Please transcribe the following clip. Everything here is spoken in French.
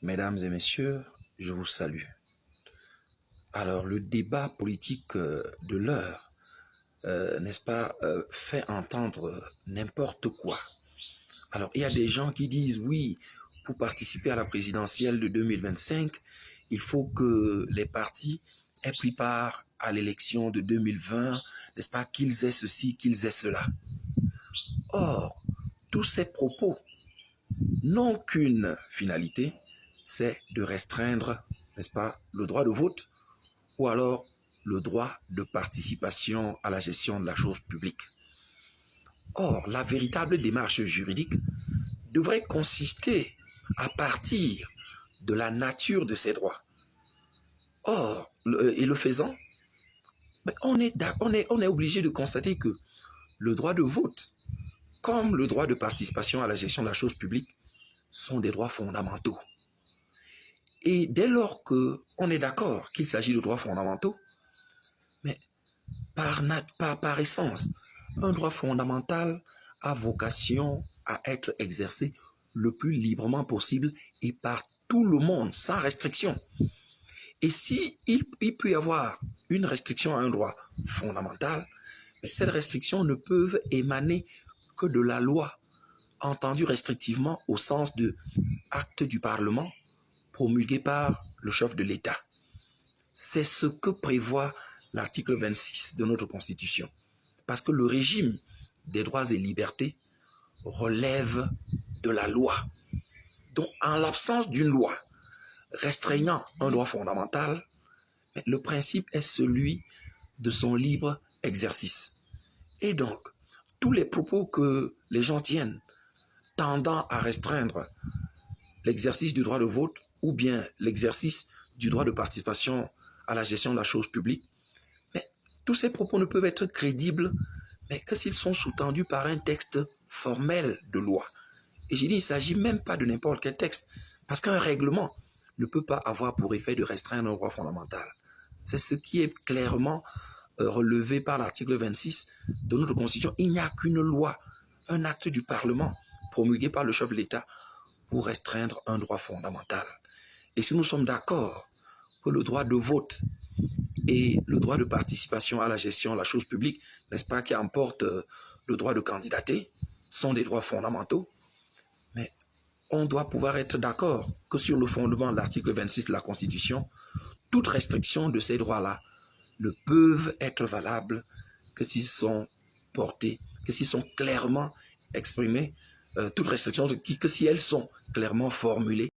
Mesdames et messieurs, je vous salue. Alors, le débat politique de l'heure, n'est-ce pas, fait entendre n'importe quoi. Alors, il y a des gens qui disent, oui, pour participer à la présidentielle de 2025, il faut que les partis aient pris part à l'élection de 2020, n'est-ce pas, qu'ils aient ceci, qu'ils aient cela. Or, tous ces propos n'ont qu'une finalité, c'est de restreindre, n'est-ce pas, le droit de vote ou alors le droit de participation à la gestion de la chose publique. Or, la véritable démarche juridique devrait consister à partir de la nature de ces droits. Or, et le faisant, on est obligé de constater que le droit de vote, comme le droit de participation à la gestion de la chose publique, sont des droits fondamentaux. Et dès lors qu'on est d'accord qu'il s'agit de droits fondamentaux, mais par essence, un droit fondamental a vocation à être exercé le plus librement possible et par tout le monde, sans restriction. Et si il peut y avoir une restriction à un droit fondamental, mais cette restriction ne peut émaner que de la loi, entendue restrictivement au sens de acte du Parlement promulgué par le chef de l'État. C'est ce que prévoit l'article 26 de notre Constitution. Parce que le régime des droits et libertés relève de la loi. Donc, en l'absence d'une loi restreignant un droit fondamental, le principe est celui de son libre exercice. Et donc, tous les propos que les gens tiennent tendant à restreindre l'exercice du droit de vote ou bien l'exercice du droit de participation à la gestion de la chose publique, mais tous ces propos ne peuvent être crédibles mais que s'ils sont sous-tendus par un texte formel de loi. Et j'ai dit, il ne s'agit même pas de n'importe quel texte, parce qu'un règlement ne peut pas avoir pour effet de restreindre un droit fondamental. C'est ce qui est clairement relevé par l'article 26 de notre Constitution. Il n'y a qu'une loi, un acte du Parlement promulgué par le chef de l'État pour restreindre un droit fondamental. Et si nous sommes d'accord que le droit de vote et le droit de participation à la gestion de la chose publique, n'est-ce pas, qui emporte le droit de candidater, sont des droits fondamentaux, mais on doit pouvoir être d'accord que sur le fondement de l'article 26 de la Constitution, toute restriction de ces droits-là ne peuvent être valables que s'ils sont portés, que s'ils sont clairement exprimés, toutes restrictions, que si elles sont clairement formulées